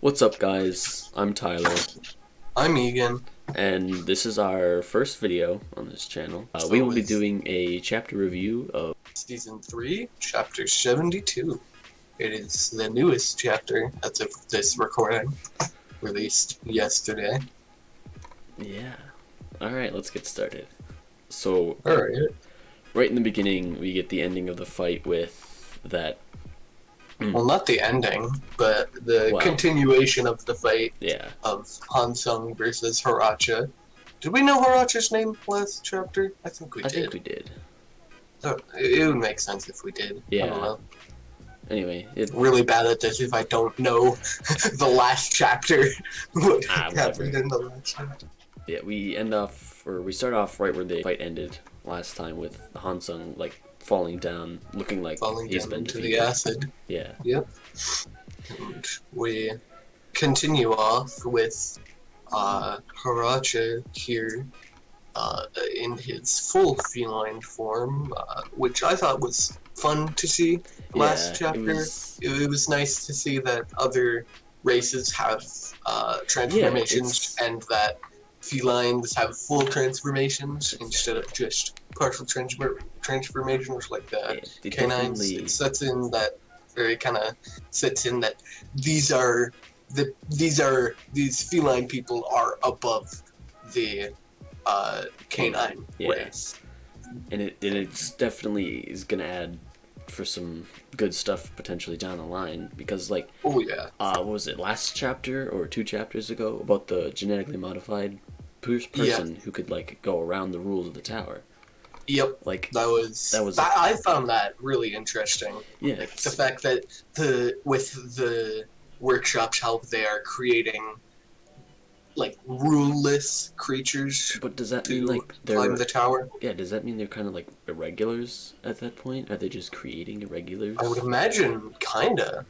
What's up, guys? I'm Tyler, I'm Egan. and this is our first video on this channel. So We will be it's doing a chapter review of Season 3, Chapter 72. It is the newest chapter as of this recording, released yesterday. yeah. Alright, let's get started. So, Alright. right in the beginning, we get the ending of the fight with that. Well, not the ending, but the Wow. continuation of the fight Yeah. of Hansung versus Haratcha. Did we know Haratcha's name last chapter? I think we I did. think we did. So, it would make sense if we did. I don't Yeah. know. Anyway, Really bad at this if I don't know the last chapter. What whatever. happened in the last chapter. Yeah, we start off right where the fight ended last time with Hansung, like, falling down, looking like Falling he's down been into defeated. the acid. Yeah. Yep. And we continue off with Haratcha here in his full feline form, which I thought was fun to see last Yeah, chapter. It was nice to see that other races have transformations and that felines have full transformations instead of just partial transformations like the canines. It sets in that, or it kind of sets in that these feline people are above the canine race. And it's definitely is gonna add for some good stuff potentially down the line, because like, oh yeah, what was it, last chapter or 2 chapters ago, about the genetically modified person who could like go around the rules of the tower. Yep, like that was I found that really interesting. Yeah, like, the fact that with the workshops, how they are creating like ruleless creatures. But does that mean like they're climb the tower? Yeah, does that mean they're kind of like irregulars at that point? Are they just creating irregulars? I would imagine, kinda.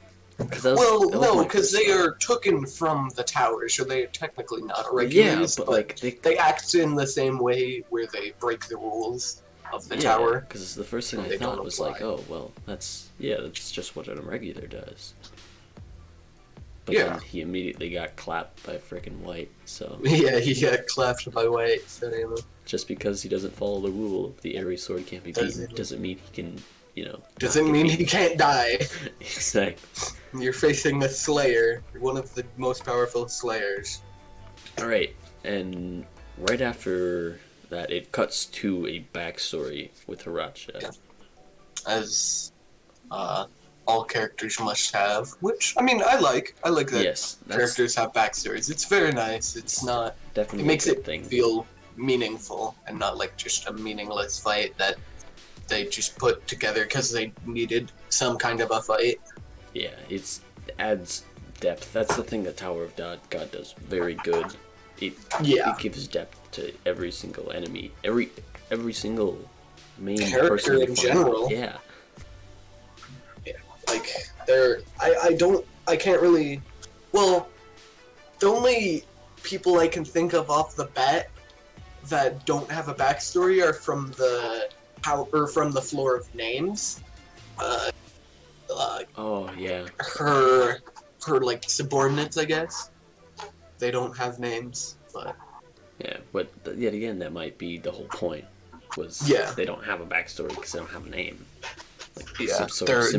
Well, no, because they are taken from the tower, so they are technically not Yeah, irregulars. but like they act in the same way where they break the rules of the tower. Because the first thing I thought was like, oh well, that's just what an irregular does. But then he immediately got clapped by freaking White, so... Yeah, he got clapped by White, so just because he doesn't follow the rule of the Ares sword can't be beaten doesn't mean he can, doesn't mean he can't die. Exactly. You're facing a Slayer, one of the most powerful Slayers. Alright, and right after that, it cuts to a backstory with Haratcha. Yeah. As, all characters must have, which, I mean, I like that characters have backstories. It's very nice. It's not... Definitely it makes it thing. feel meaningful and not like just a meaningless fight that they just put together because they needed some kind of a fight. Yeah, it adds depth. That's the thing that Tower of God does very good. It gives depth to every single enemy, every single main character person in general. Yeah. Like, I can't really... Well, the only people I can think of off the bat that don't have a backstory are from the Floor of Names. Oh, yeah. Her, like, subordinates, I guess. They don't have names, but... Yeah, but yet again, that might be the whole point, was they don't have a backstory because they don't have a name. Like, their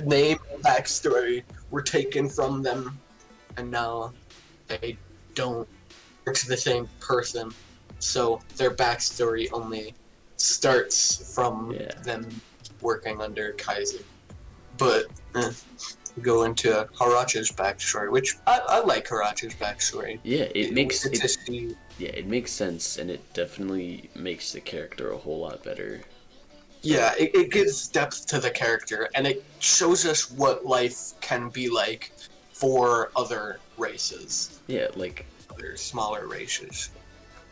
name and backstory were taken from them, and now they don't work to the same person, so their backstory only starts from them working under Kaiser. But go into Haratcha's backstory, which I like Haratcha's backstory. Yeah, it makes sense, and it definitely makes the character a whole lot better. Yeah, it gives depth to the character, and it shows us what life can be like for other races. Yeah, like... other smaller races.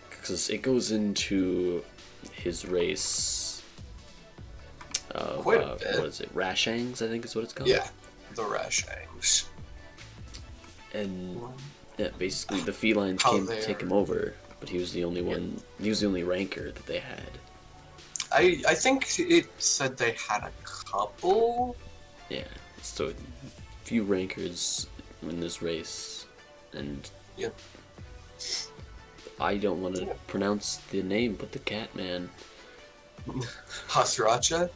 Because it goes into his race of, quite a bit. What is it, Rashangs, I think is what it's called? Yeah, the Rashangs. And, yeah, basically the felines came to take him over, but he was the only one, he was the only ranker that they had. I think it said they had a couple. Yeah, so few rankers in this race, and Yeah. I don't want to pronounce the name, but the cat man. Haratcha?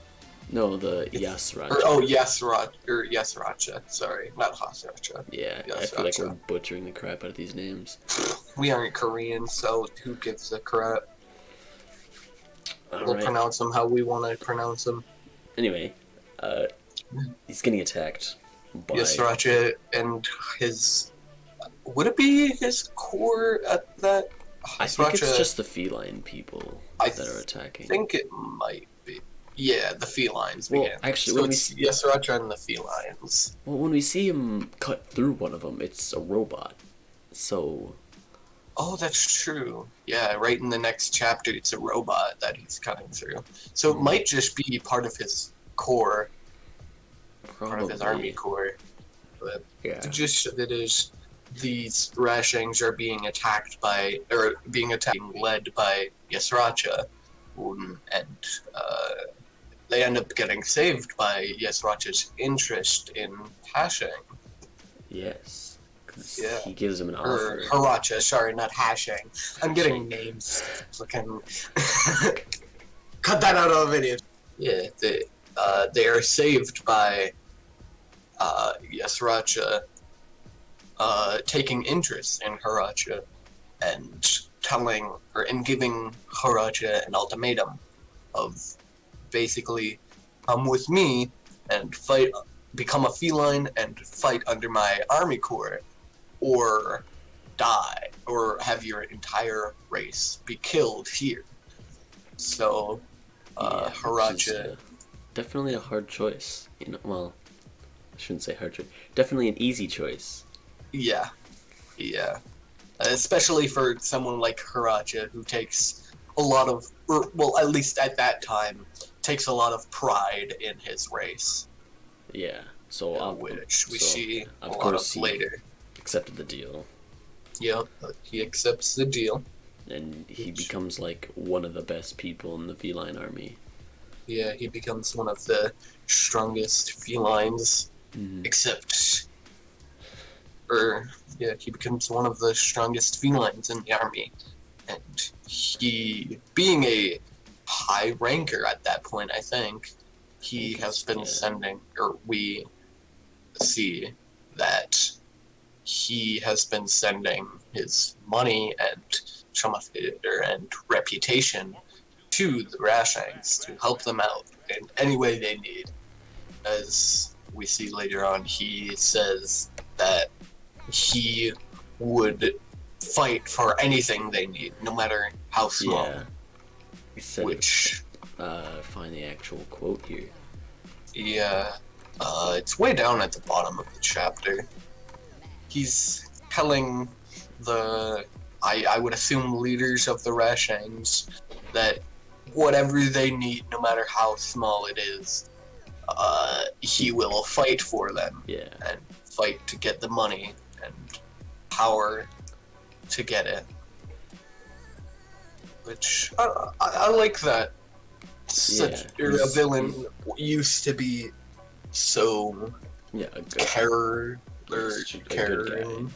No, the Haratcha. Haratcha. Sorry, not Haratcha. Yeah, I feel like we're butchering the crap out of these names. We aren't Korean, so who gives a crap? We'll Right. pronounce them how we want to pronounce them. Anyway, he's getting attacked by Haratcha and his... Would it be his core at that? I think it's just the feline people that are attacking. I think it might be. Yeah, the felines. Well, began. actually, so when it's Haratcha and the felines. Well, when we see him cut through one of them, it's a robot. So. Oh, that's true. Yeah, right in the next chapter, it's a robot that he's cutting through. So it might just be part of his core. Probably. Part of his army core. But yeah. the gist of it is these Rashangs are being led by Haratcha, and they end up getting saved by Haratcha's interest in hashing. Yes. Yeah. He gives him an offer. Haratcha, sorry, not hashing. I'm getting names. Fucking cut that out of the video. Yeah, they are saved by Haratcha taking interest in Haratcha and giving Haratcha an ultimatum of basically come with me and become a feline and fight under my army corps, or die, or have your entire race be killed here. So, Haratcha... definitely a hard choice. Well, I shouldn't say hard choice. Definitely an easy choice. Yeah. Especially for someone like Haratcha, who takes a lot of, at least at that time, takes a lot of pride in his race. Yeah. So, which we see a lot of later. Accepted the deal. Yep, he accepts the deal. And he becomes like one of the best people in the feline army. Yeah, he becomes one of the strongest felines, he becomes one of the strongest felines in the army. And he, being a high ranker at that point, I think, he has been sending, or we see that he has been sending his money and some of it, and reputation to the Rashangs to help them out in any way they need. As we see later on, he says that he would fight for anything they need, no matter how small. Yeah. He said, find the actual quote here. Yeah. It's way down at the bottom of the chapter. He's telling I would assume leaders of the Rashangs that whatever they need, no matter how small it is, he will fight for them. Yeah. And fight to get the money and power to get it. Which, I like that. A villain used to be so caring.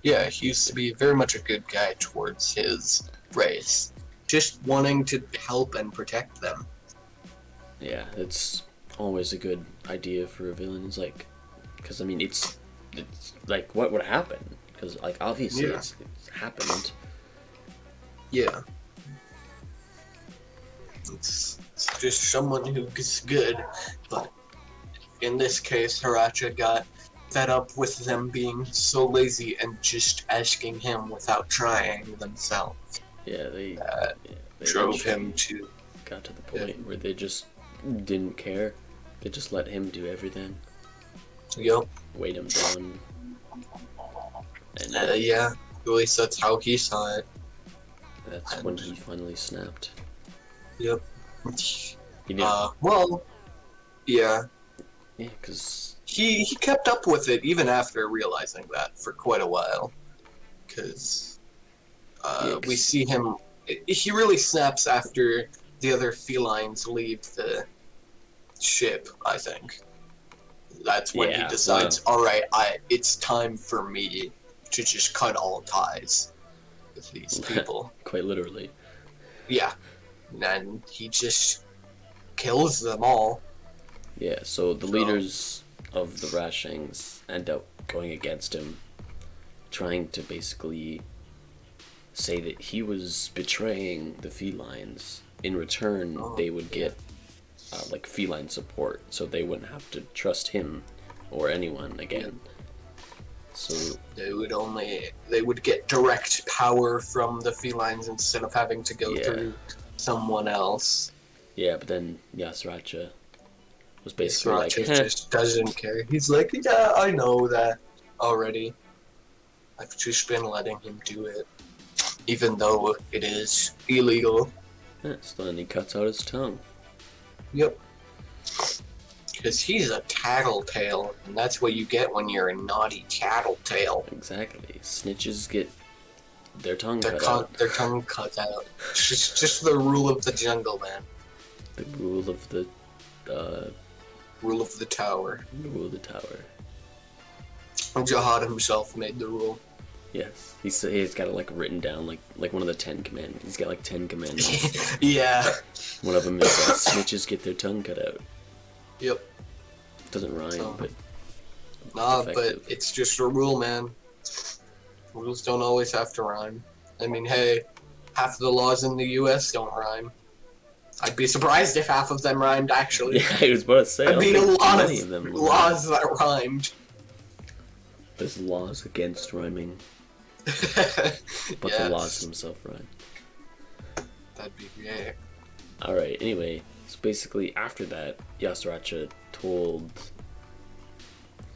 Yeah, he used to be very much a good guy towards his race, just wanting to help and protect them. Yeah, it's always a good idea for a villain. It's like, because I mean, it's like what would happen? Because like obviously it's happened. Yeah, it's just someone who's good, but in this case, Haratcha got fed up with them being so lazy and just asking him without trying themselves. Yeah, they drove him to... Got to the point where they just didn't care. They just let him do everything. Yep. Weight him down. And yeah, at least that's how he saw it. That's when he finally snapped. Yep. He did. Well, yeah. Yeah, because... He kept up with it even after realizing that for quite a while. Because we see him... He really snaps after the other felines leave the ship, I think. That's when he decides, alright, it's time for me to just cut all ties with these people. Quite literally. Yeah. And he just kills them all. Yeah, so the leaders of the Rashangs end up going against him, trying to basically say that he was betraying the felines. In return, they would get like feline support, so they wouldn't have to trust him or anyone again. So they would get direct power from the felines instead of having to go through someone else. Yeah, but then Haratcha was basically just doesn't care. He's like, yeah, I know that already. I've just been letting him do it, even though it is illegal. Yeah, so then he cuts out his tongue. Yep. Because he's a tattletale, and that's what you get when you're a naughty tattletale. Exactly. Snitches get their tongue cut out. Their tongue cut out. Just the rule of the jungle, man. The rule of the... rule of the tower. The rule of the tower. Jihad himself made the rule. Yes. He's got it like written down, like one of the 10 commandments. He's got like 10 commandments. Yeah. One of them is snitches get their tongue cut out. Yep. Doesn't rhyme, but... Nah, but it's just a rule, man. Rules don't always have to rhyme. I mean, hey, half of the laws in the U.S. don't rhyme. I'd be surprised if half of them rhymed, actually. Yeah, I was about to say, I mean, a lot of them laws that rhymed. There's laws against rhyming. But the laws themselves rhyme. That'd be great. Alright, anyway, so basically after that, Haratcha told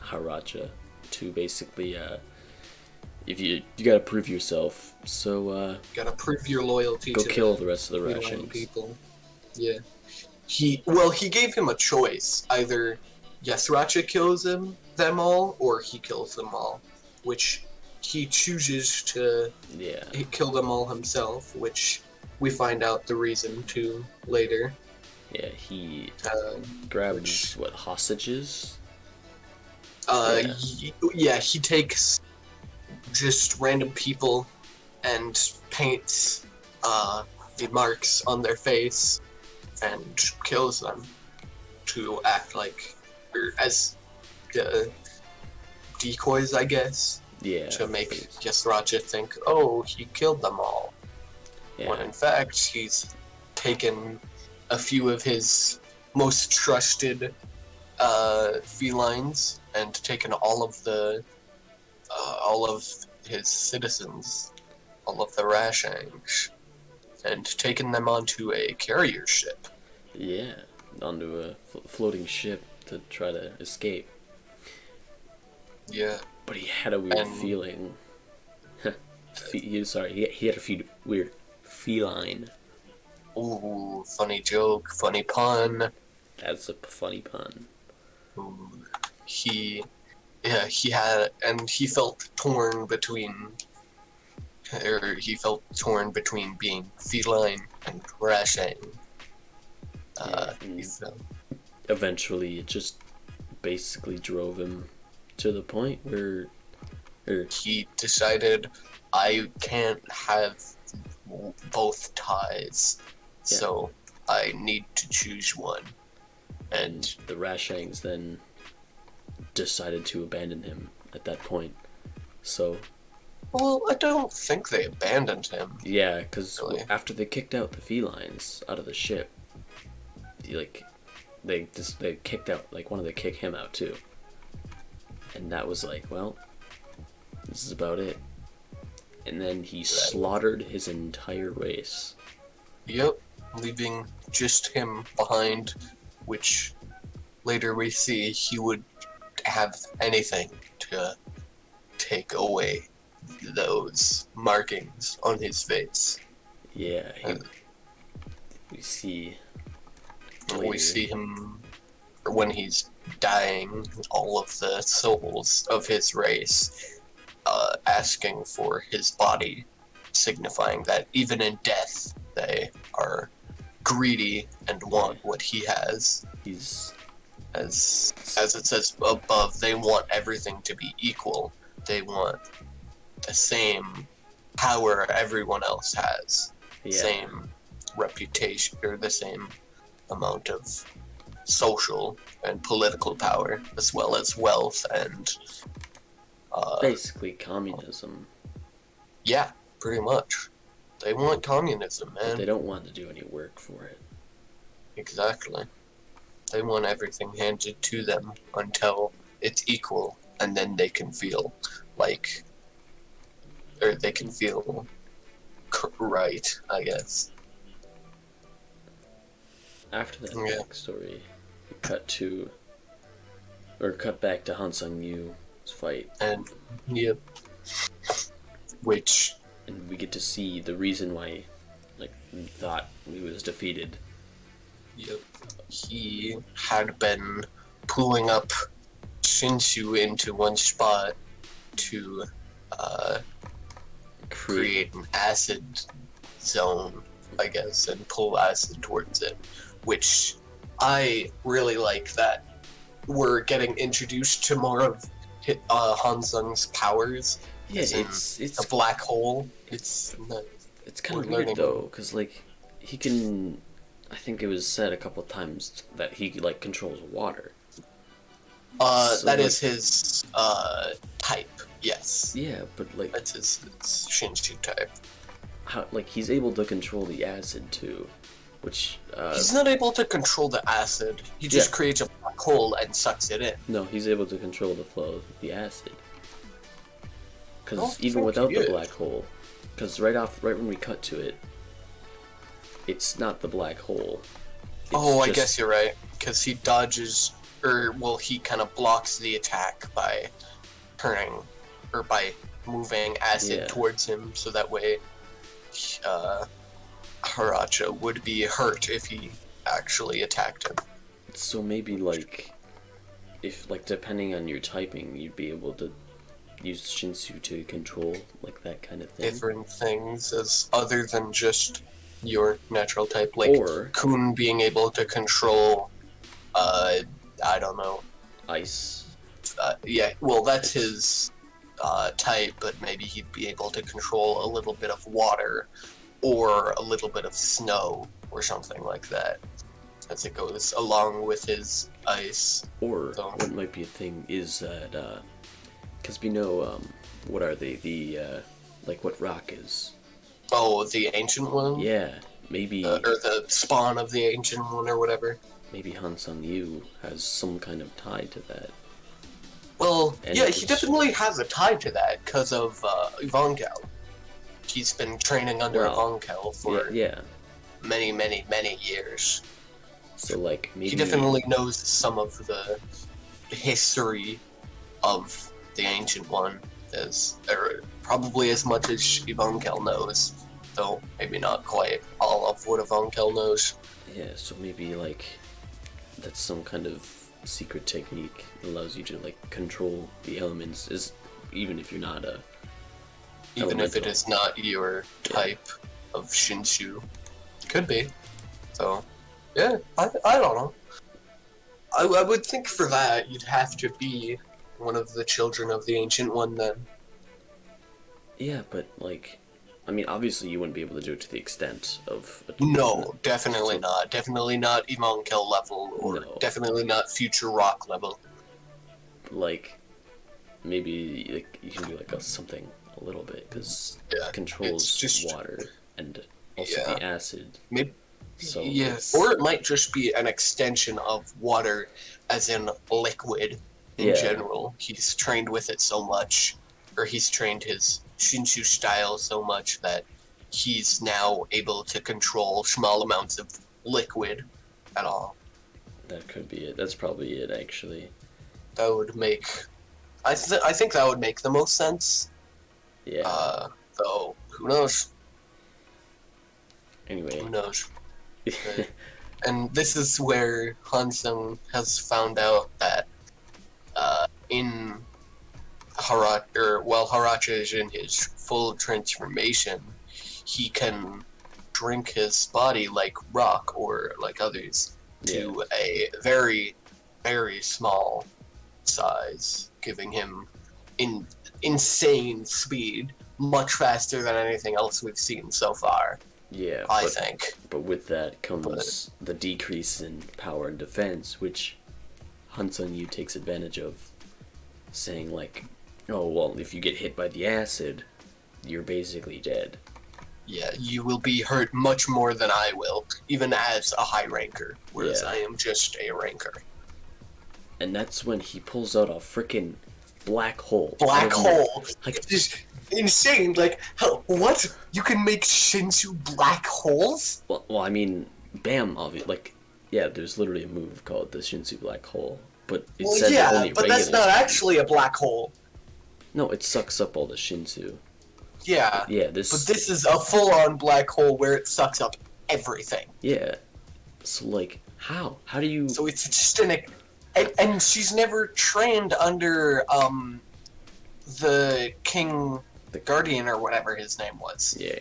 Haratcha to basically, if you gotta prove yourself, so, gotta prove your loyalty go to kill the rest of the Rashangs. People. Yeah. He gave him a choice. Either Haratcha kills them all, or he kills them all. Which he chooses to kill them all himself, which we find out the reason to later. Yeah, he grabs, hostages? He takes just random people and paints the marks on their face and kills them to act like, or as decoys, I guess. Yeah. To make Haratcha think, oh, he killed them all. Yeah. When in fact, he's taken a few of his most trusted felines and taken all of his citizens, all of the Rashangs, and taken them onto a carrier ship. Yeah, onto a floating ship to try to escape. Yeah. But he had a weird feeling. He had a weird feline. Ooh, funny joke, funny pun. That's a funny pun. Ooh. He felt torn between being feline and Rashang. Eventually, it just basically drove him to the point where he decided, I can't have both ties, so I need to choose one. And the Rashangs then decided to abandon him at that point. So... Well, I don't think they abandoned him. Yeah, because after they kicked out the felines out of the ship, they kicked out, wanted to kick him out too. And that was like, well, this is about it. And then he slaughtered his entire race. Yep, leaving just him behind, which later we see he would have anything to take away those markings on his face. Yeah, we see him when he's dying, all of the souls of his race asking for his body, signifying that even in death they are greedy and want what he has. He's as it says above, they want everything to be equal. They want the same power everyone else has, same reputation, or the same amount of social and political power, as well as wealth and basically communism. Yeah, pretty much. They want communism, man. But they don't want to do any work for it. Exactly. They want everything handed to them until it's equal, and then they can feel like, or they can feel right, I guess. After that backstory, we cut back to Han Sung-Yu's fight. And, yep. Which... And we get to see the reason why, like, we thought he was defeated. Yep. He had been pulling up Shinshu into one spot to create an acid zone, I guess, and pull acid towards it, which I really like that we're getting introduced to more of Han Sung's powers. Yeah, it's a black hole. It's kind of weird though, because like he can. I think it was said a couple times that he like controls water. So, that is his type. Yes. Yeah, but like that's his Shinshu type. How like he's able to control the acid too, which he's not able to control the acid. He just creates a black hole and sucks it in. No, he's able to control the flow of the acid. Because even without the black hole, because right when we cut to it, it's not the black hole. I guess you're right. Because he dodges, he kind of blocks the attack by by moving acid towards him, so that way, Haratcha would be hurt if he actually attacked him. So maybe if depending on your typing, you'd be able to use Shinsu to control like that kind of thing. Different things as other than just your natural type, like Kun being able to control, I don't know, ice. Yeah, well that's his type, but maybe he'd be able to control a little bit of water or a little bit of snow or something like that as it goes along with his ice. Or what might be a thing is that because we know, what are they? What rock is? Oh, the ancient one? Yeah, maybe... or the spawn of the ancient one, or whatever. Maybe Han Sung-Yu has some kind of tie to that. Well, yeah, he definitely has a tie to that, because of Yvonkel. He's been training under Yvonkel for many, many, many years. So, maybe... He definitely knows some of the history of the Ancient One, probably as much as Yvonkel knows, though maybe not quite all of what Yvonkel knows. Yeah, so maybe that's some kind of secret technique that allows you to control the elements, even if you're not a even if it is not your type of Shinshu. Could be. So yeah, I don't know. I would think for that you'd have to be one of the children of the Ancient One then. Yeah, but obviously you wouldn't be able to do it to the extent of... No, definitely not. Definitely not Yvonkel level, or definitely not Future Rock level. Maybe you can do something a little bit, because it controls just water and also the acid. Maybe, or it might just be an extension of water, as in liquid in general. He's trained with it so much, or he's trained his Shinshu style so much that he's now able to control small amounts of liquid at all. That could be it. That's probably it, actually. That would make... I think that would make the most sense. Yeah. Though, who knows? Anyway. Who knows? And this is where Han Sung has found out that in while Haratcha is in his full transformation, he can drink his body like rock, or like others, to a very very small size, giving him insane speed, much faster than anything else we've seen so far. Yeah, I think. But with that comes the decrease in power and defense, which Han Sung-yu takes advantage of, saying like, oh, well, if you get hit by the acid, you're basically dead. Yeah, you will be hurt much more than I will, even as a high ranker, whereas I am just a ranker. And that's when he pulls out a freaking black hole. Black hole! Like, it's just insane. Like, what? You can make Shinsu black holes? Well, I mean, bam, obviously, like, yeah, there's literally a move called the Shinsu black hole, but it says only but that's not actually a black hole. No, it sucks up all the Shinsu. Yeah. Yeah, But this is a full-on black hole where it sucks up everything. Yeah. So, like, how? How do you... So it's just and she's never trained under, the King... The Guardian, or whatever his name was. Yeah.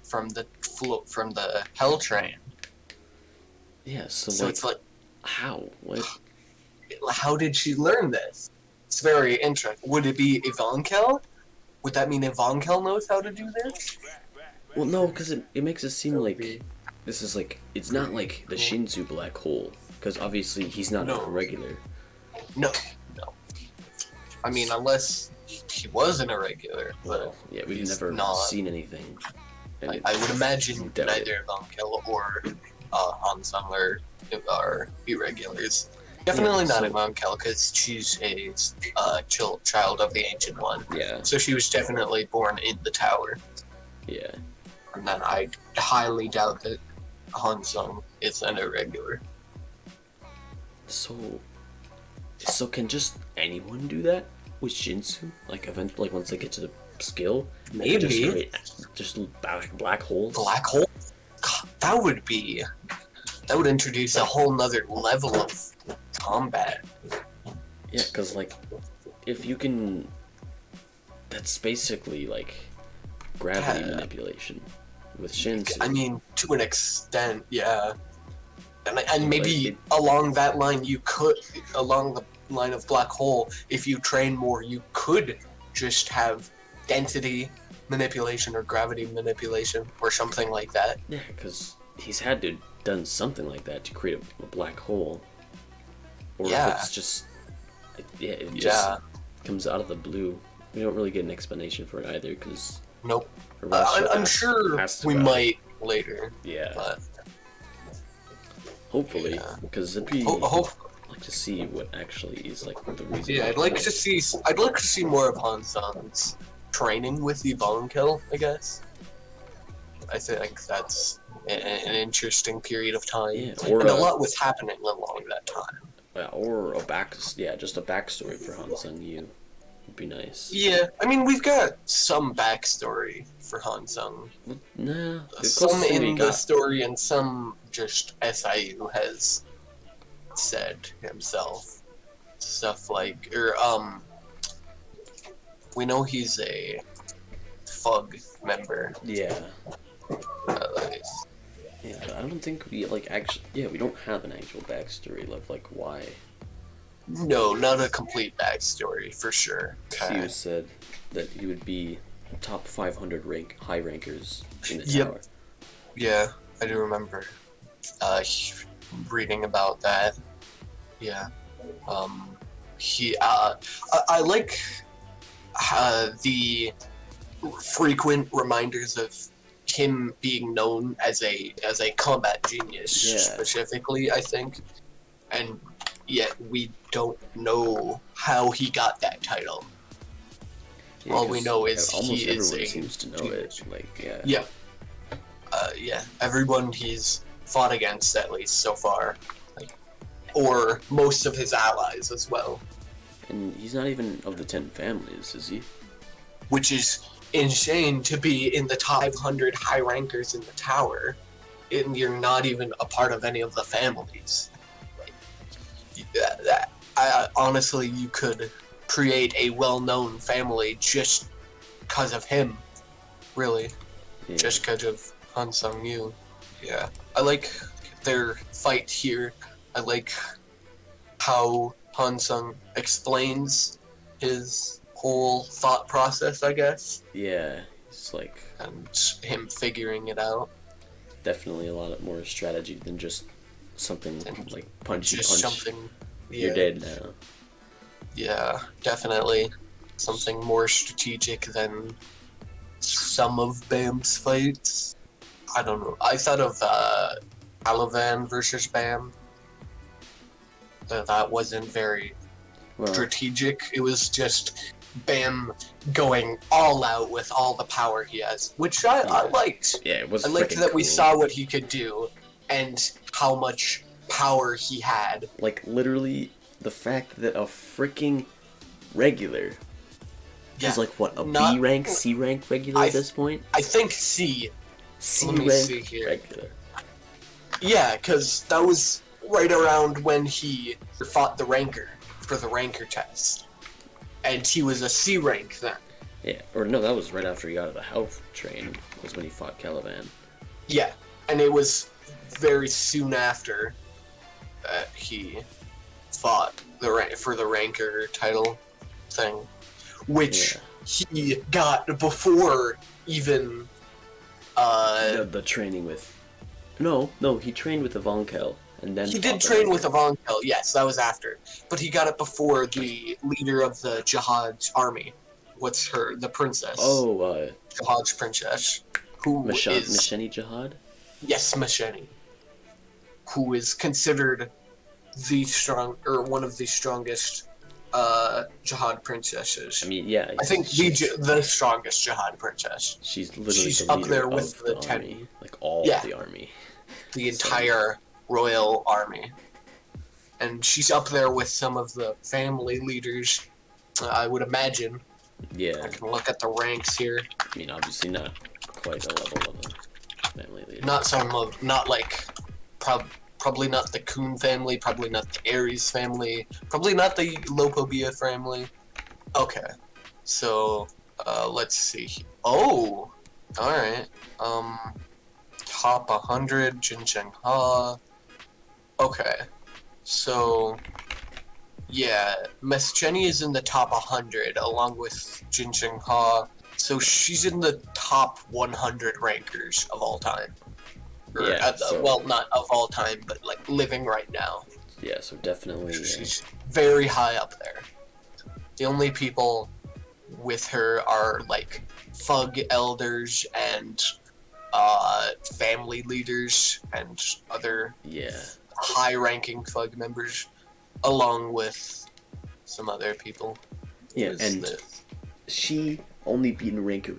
From the Hell Train. Yeah, so So it's like... How? What? How did she learn this? It's very interesting. Would it be Ivankel? Would that mean Ivankel knows how to do this? Well, no, because it makes it seem like this is like... It's not like the Shinsu black hole, because obviously he's not a regular. No. I mean, unless he was an irregular, but well, yeah, we've never seen anything. I would imagine neither Ivankel or Han Sung are irregulars. Definitely not Ivankel, because she's a child of the Ancient One. Yeah. So she was definitely born in the tower. Yeah. And then I highly doubt that Han Sung is an irregular. So can just anyone do that with Shinsu? Like once they get to the skill, maybe just black holes. Black hole. God, that would introduce a whole nother level of combat. Yeah, because like if you can, that's basically like gravity manipulation with Shinsu. I mean, to an extent, yeah. And maybe along that line, along the line of black hole, if you train more, you could just have density manipulation or gravity manipulation or something like that. Yeah, because he's had to done something like that to create a black hole. Or if it's just, it just comes out of the blue. We don't really get an explanation for it either, because... Nope. I'm sure we might later. Yeah. But... Hopefully, because it'd be... I'd like to see what actually is, like, the reason... Yeah, I'd like to see more of Han Sung's training with Ivankel, I guess. I think that's an interesting period of time. Yeah, and a lot was happening along that time. Yeah, or just a backstory for Han Sung-yu would be nice. Yeah, I mean, we've got some backstory for Han Sung. Nah, some in the story and some just SIU has said himself. Stuff like, we know he's a FUG member. Yeah. Yeah, but I don't think we, we don't have an actual backstory of, like, why. No, not a complete backstory, for sure. Siu said that he would be top 500 high rankers in the tower. Yeah, I do remember reading about that. Yeah. I like the frequent reminders of him being known as a combat genius, specifically, I think, and yet we don't know how he got that title. Yeah, all we know is he is everyone seems to know it. Everyone he's fought against, at least so far, or most of his allies as well. And he's not even of the 10 families, is he? Which is insane to be in the top 500 high rankers in the tower, and you're not even a part of any of the families. Honestly, you could create a well-known family just because of him, really. Yeah. Just because of Han Sung-yu. Yeah. I like their fight here. I like how Hansung explains his whole thought process, I guess. Yeah, it's like And him figuring it out. definitely a lot more strategy than just something like punch. Something. Yeah. You're dead now. Yeah, definitely something more strategic than some of Bam's fights. I don't know. I thought of Caliban versus Bam. That wasn't very strategic. It was just Bam going all out with all the power he has, which I liked. Yeah, it was. I liked that cool. We saw what he could do and how much power he had. Like, literally, the fact that a freaking regular is like, what, a B rank, C rank regular at this point? I think C. C rank regular. Yeah, because that was right around when he fought the Ranker for the Ranker test. And he was a C rank then. Yeah, or no, that was right after he got out of the health train, was when he fought Caliban. Yeah, and it was very soon after that he fought for the Ranker title thing, which he got before even the training with. No, he trained with Ivankel, and then he did train with Ivankel. Yes, that was after, but he got it before the leader of the Jihad army. What's the princess? Oh, Jihad's princess, who is Masheni Jihad. Yes, Masheni, who is considered one of the strongest Jihad princesses. I mean, yeah. I think the strongest Jihad princess. She's literally up there with the army, like all of the army. The entire royal army. And she's up there with some of the family leaders, I would imagine. Yeah. I can look at the ranks here. I mean, obviously not quite a level of a family leader. Probably not the Kun family, probably not the Ares family, probably not the Lopobia family. Okay, so let's see. Oh, all right. Top 100, Jin Cheng Ha. Okay, so yeah, Miss Jenny is in the top 100 along with Jin Cheng Ha. So she's in the top 100 rankers of all time. Well, not of all time, but like living right now. Yeah, so definitely. She's very high up there. The only people with her are like Thug elders and family leaders and other high-ranking Thug members, along with some other people. Yeah, and she only beat Ranker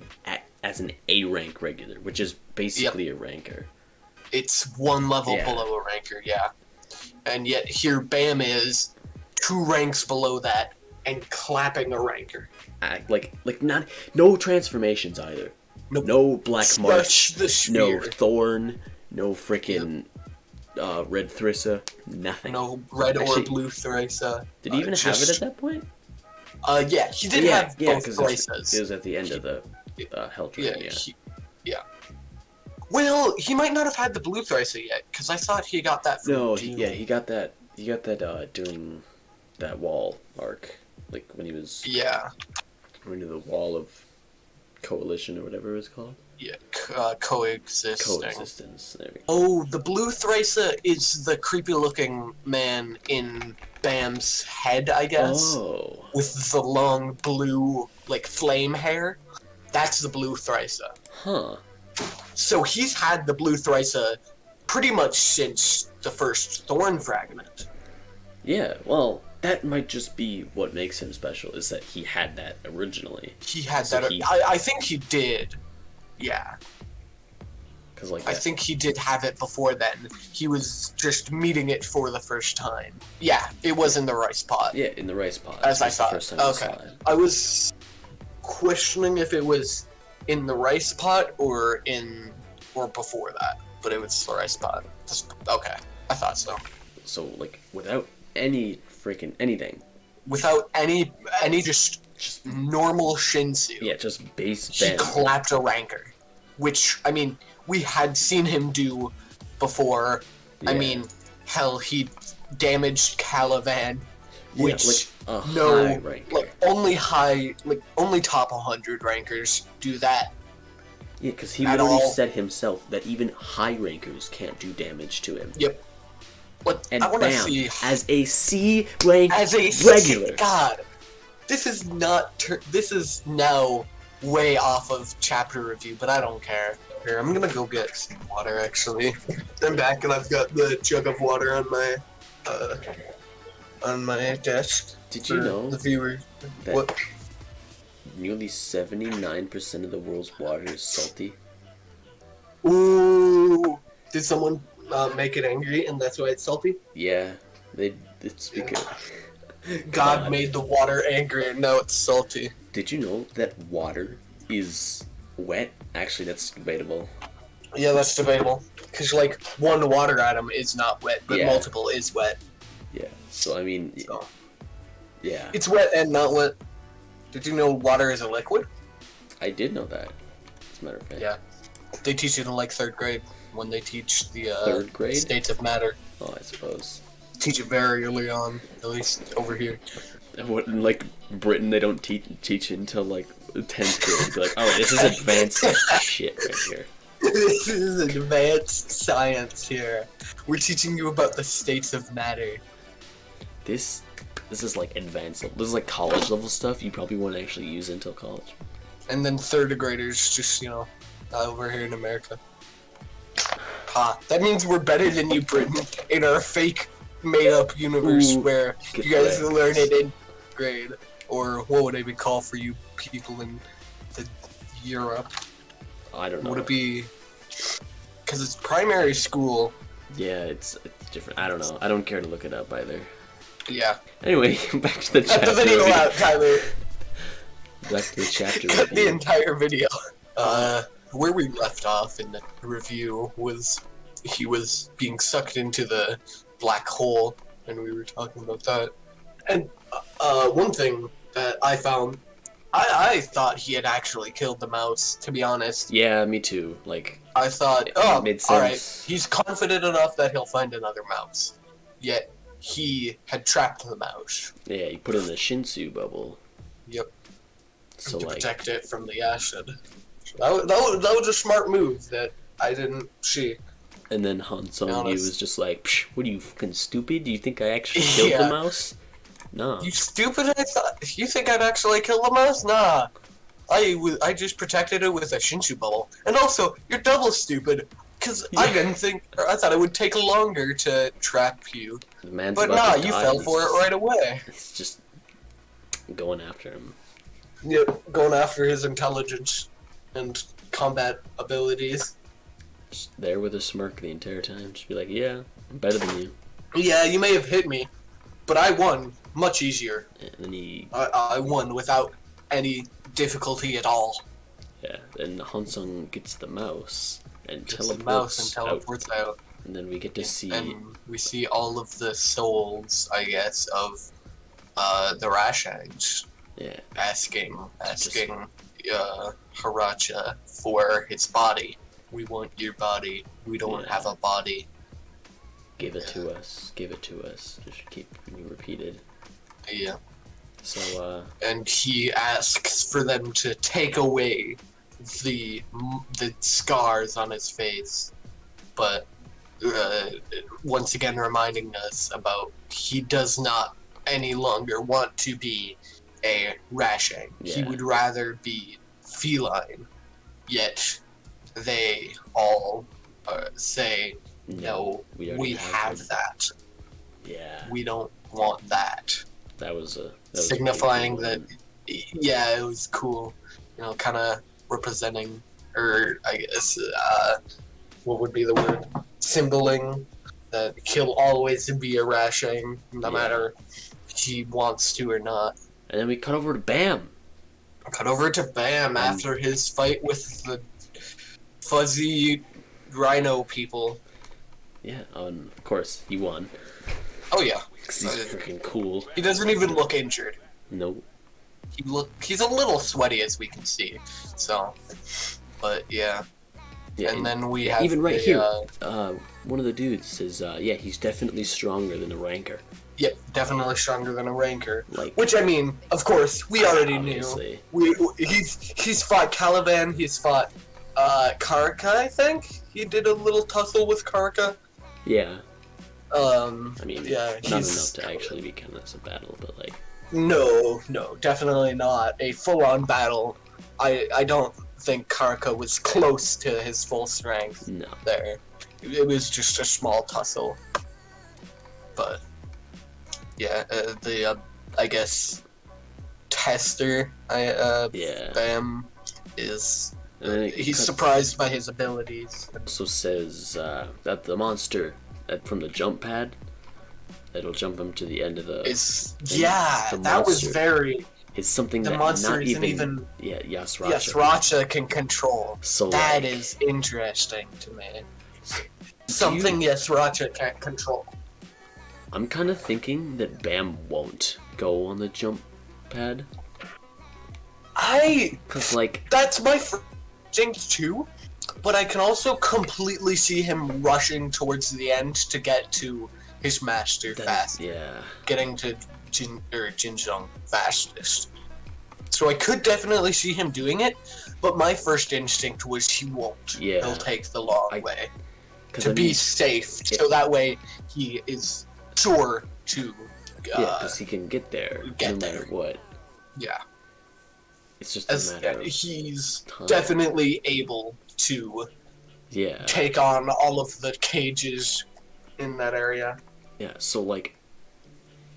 as an A rank regular, which is basically a ranker. It's one level below a ranker, yeah. And yet here Bam is 2 ranks below that and clapping a ranker. No transformations either. Nope. No Black March, no Thorn, no frickin' Red Thrissa, nothing. No red or blue Thrissa. Did he even have it at that point? Yeah, he did have both Thrissas. It was at the end of the Hell Train, yeah. Well, he might not have had the blue Thrissa yet, because I thought he got that from he got that. He got that doing that wall arc, like when he was going to the wall of coalition or whatever it was called. Yeah, coexisting. Coexistence. There we go. Oh, the blue Thrissa is the creepy-looking man in Bam's head, I guess. Oh. With the long blue, like, flame hair. That's the blue Thrissa. Huh. So he's had the blue Thrissa pretty much since the first Thorn fragment. Yeah, well, that might just be what makes him special, is that he had that originally. He had that. I think he did. Yeah. I think he did have it before then. He was just meeting it for the first time. Yeah, it was in the rice pot. Yeah, in the rice pot. As I thought. Okay. I was questioning if it was in the rice pot or before that, but it was the rice pot. Okay, I thought so. So like without any freaking anything. Without any just normal Shinsu. Yeah, just base He clapped a ranker, which I mean we had seen him do before. Yeah. I mean, hell, he damaged Caliban, which high ranker. only top 100 rankers do that. Yeah, because he literally said himself that even high rankers can't do damage to him. Yep. But and I want to see as a C rank regular. God, this is not. This is now way off of chapter review, but I don't care. Here, I'm gonna go get some water. Actually, I'm back and I've got the jug of water on my desk. Did you know the viewers? That what? Nearly 79% of the world's water is salty? Ooh! Did someone make it angry, and that's why it's salty? Yeah, it's because God made the water angry, and now it's salty. Did you know that water is wet? Actually, that's debatable. Yeah, that's debatable. Because, like, one water atom is not wet, but multiple is wet. Yeah, so, I mean, yeah. It's wet and not wet. Did you know water is a liquid? I did know that, as a matter of fact. Yeah. They teach it in, like, 3rd grade, when they teach the 3rd grade? States of matter. Oh, I suppose. Teach it very early on, at least over here. What, in, like, Britain, they don't teach it until, like, 10th grade. Be like, oh, this is advanced shit right here. This is advanced science here. We're teaching you about the states of matter. This is like advanced. This is like college level stuff you probably won't actually use until college. And then 3rd graders just, over here in America. Ha. That means we're better than you, Britain, in our fake made-up universe where you guys learn it in grade. Or what would it be called for you people in Europe? I don't know. Would it be... Because it's primary school. Yeah, it's different. I don't know. I don't care to look it up either. Yeah. Anyway, back to the chapter. Cut the video out, Tyler. Back to the chapter. Cut the entire video. Where we left off in the review was he was being sucked into the black hole, and we were talking about that. And one thing that I found, I thought he had actually killed the mouse, to be honest. Yeah, me too. Like, I thought, made sense. Alright, he's confident enough that he'll find another mouse. Yet, he had trapped the mouse. Yeah, he put it in the Shinsu bubble. Yep. So, to like, protect it from the acid. That was a smart move that I didn't see. And then Hansong, he was just like, Psh, what are you, fucking stupid? Do you think I actually killed the mouse? No. You stupid? You think I'd actually kill the mouse? Nah. I just protected it with a Shinsu bubble. And also, you're double stupid. Because I thought it would take longer to trap you. But nah, you fell for it right away. It's just going after him. Yep, going after his intelligence and combat abilities. Just there with a smirk the entire time. Just be like, yeah, I'm better than you. Yeah, you may have hit me, but I won much easier. And then I won without any difficulty at all. Yeah, and Hansong gets the mouse and teleports out. And then we get to see... And we see all of the souls, I guess, of the Rashangs. Yeah. Asking Haratcha for his body. We want your body. We don't have a body. Give it to us. Give it to us. Just keep being repeated. Yeah. So, and he asks for them to take away the scars on his face, but once again reminding us about he does not any longer want to be a Rashang. Yeah. He would rather be feline. Yet they all say, no, we have that. Yeah. We don't want that. That was signifying that, yeah, it was cool. You know, kind of representing, or I guess, what would be the word? Symboling that he'll always be a Rashang, no matter he wants to or not. And then we cut over to Bam. Cut over to Bam after his fight with the fuzzy rhino people. Yeah, of course, he won. Oh yeah. He's freaking cool. He doesn't even look injured. Nope. He's a little sweaty as we can see. So, but yeah. Yeah, and then we have even right here. One of the dudes says, yeah, he's definitely stronger than a ranker. Yep, definitely stronger than a ranker. Like, which, I mean, of course, we already obviously. knew. He's fought Caliban, he's fought Karaka, I think? He did a little tussle with Karaka. Yeah. I mean, yeah, not enough to actually be counted as a battle, but like... No, definitely not. A full-on battle. I don't think Karaka was close to his full strength. No. There. It was just a small tussle. But... yeah, I guess, tester, Bam, is, he's surprised by his abilities. Also says, that the monster from the jump pad, that'll jump him to the end of the... that was very... It's something the that monster not even Haratcha can control. So that is interesting to me. Something Haratcha can't control. I'm kind of thinking that Bam won't go on the jump pad. Cause like... that's my instinct too, but I can also completely see him rushing towards the end to get to his master fast. Yeah. Getting to Jinzhong fastest. So I could definitely see him doing it, but my first instinct was he won't. Yeah. He'll take the long way. To I be safe, so that way he is sure to... because he can get there no matter what. Yeah. It's just a matter of he's time. definitely able to take on all of the cages in that area. Yeah, so like,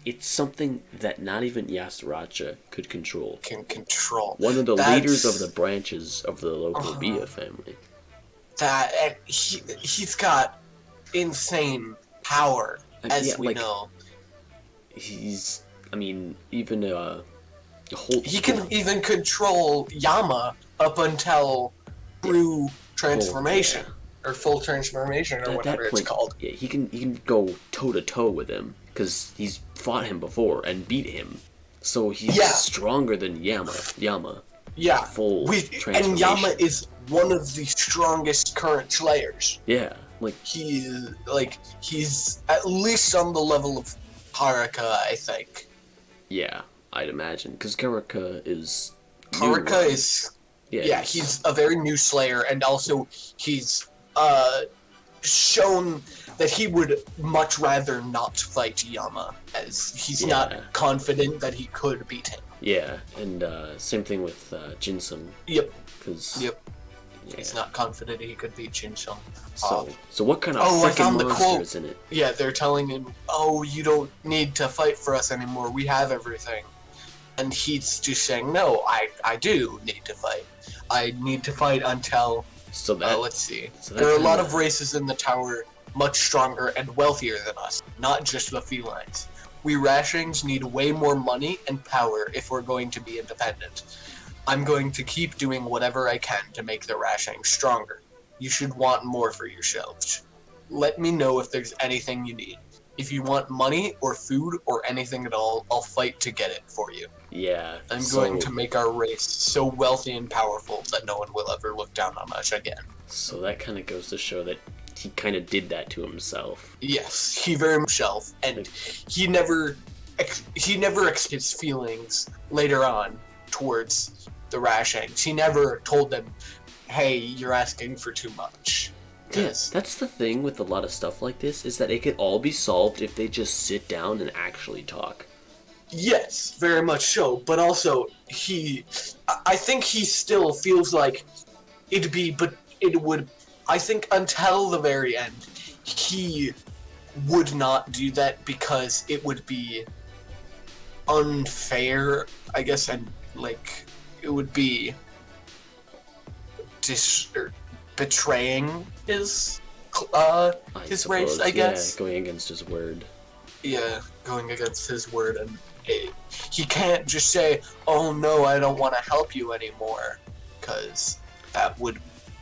it's something that not even Haratcha could control. Can control. One of the leaders of the branches of the local Bia family. He's got insane power, as we know. He's, I mean, even a whole... He can even control Yama up until true transformation. Or full transformation, or whatever it's called. Yeah, he can go toe-to-toe with him, because he's fought him before and beat him. So he's stronger than Yama. Yeah, full transformation. And Yama is one of the strongest current slayers. Yeah, like... he's at least on the level of Haratcha, I think. Yeah, I'd imagine, because Haratcha is... Yeah, he's a very new slayer, and also he's shown that he would much rather not fight Yama, as he's not confident that he could beat him. Yeah, and same thing with Jinsung. Yep. Because he's not confident he could beat Jinsung. So what kind of freaking monster is in it? Yeah, they're telling him, "Oh, you don't need to fight for us anymore. We have everything." And he's just saying, "No, I do need to fight. I need to fight until..." So that... let's see. There are a lot of races in the tower much stronger and wealthier than us, not just the felines. We Rashings need way more money and power if we're going to be independent. I'm going to keep doing whatever I can to make the Rashings stronger. You should want more for yourselves. Let me know if there's anything you need. If you want money or food or anything at all, I'll fight to get it for you. Yeah. I'm going to make our race so wealthy and powerful that no one will ever look down on us again. So that kind of goes to show that he kind of did that to himself. Yes, he very much himself, and he never expressed his feelings later on towards the Rashings. He never told them, "Hey, you're asking for too much." Yes, that's the thing with a lot of stuff like this, is that it could all be solved if they just sit down and actually talk. Yes, very much so, but also I think he still feels like I think until the very end, he would not do that because it would be unfair, I guess, and it would be betraying his race, I guess. Yeah, going against his word. Yeah, going against his word, and he can't just say, "Oh no, I don't want to help you anymore," because that would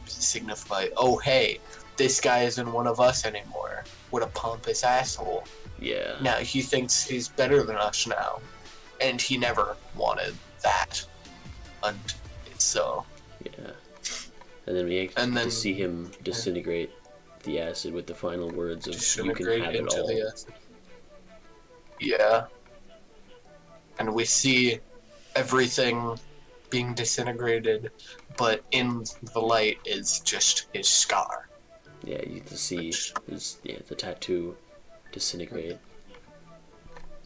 signify, "Oh hey, this guy isn't one of us anymore. What a pompous asshole." Yeah. Now he thinks he's better than us now, and he never wanted that, and so. Yeah. And then we get to see him disintegrate the acid with the final words of "You can have it all." Yeah. And we see everything being disintegrated, but in the light is just his scar. Yeah, you get to see the tattoo disintegrate.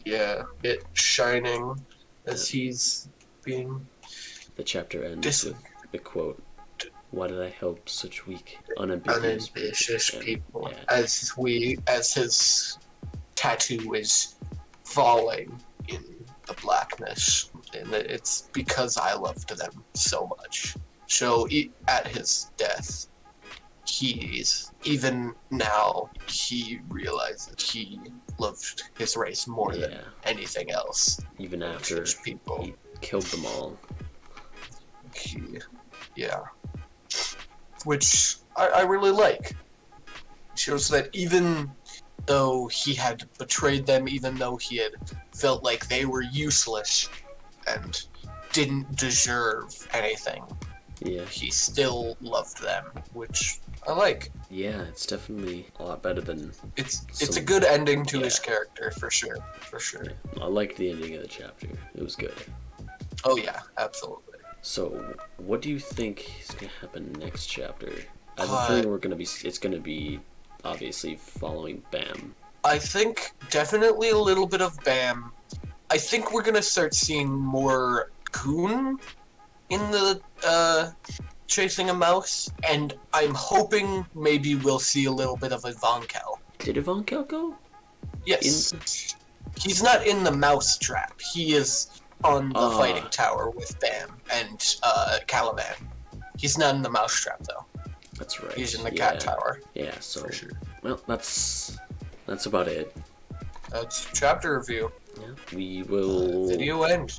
Yeah, it shining as he's being... The chapter ends with the quote, "Why did I help such weak, unambitious people?" Yeah. As his tattoo is falling in the blackness, and it's because I loved them so much. So at his death, even now he realizes he loved his race more than anything else. Even after people. He killed them all. Which I really like. Shows that even though he had betrayed them, even though he had felt like they were useless and didn't deserve anything, he still loved them, which I like. Yeah, it's definitely a lot better than... It's a good ending to his character, for sure. Yeah, I liked the ending of the chapter. It was good. Oh yeah, absolutely. So, what do you think is going to happen next chapter? I have a feeling it's going to be obviously following Bam. I think definitely a little bit of Bam. I think we're going to start seeing more Kun in the chasing a mouse, and I'm hoping maybe we'll see a little bit of Ivankel. Did Ivankel go? Yes. He's not in the mouse trap. He is on the fighting tower with Bam and Caliban. He's not in the mouse trap though. That's right. He's in the cat tower. Yeah, so for sure. Well, that's about it. That's chapter review. Yeah, we will video end.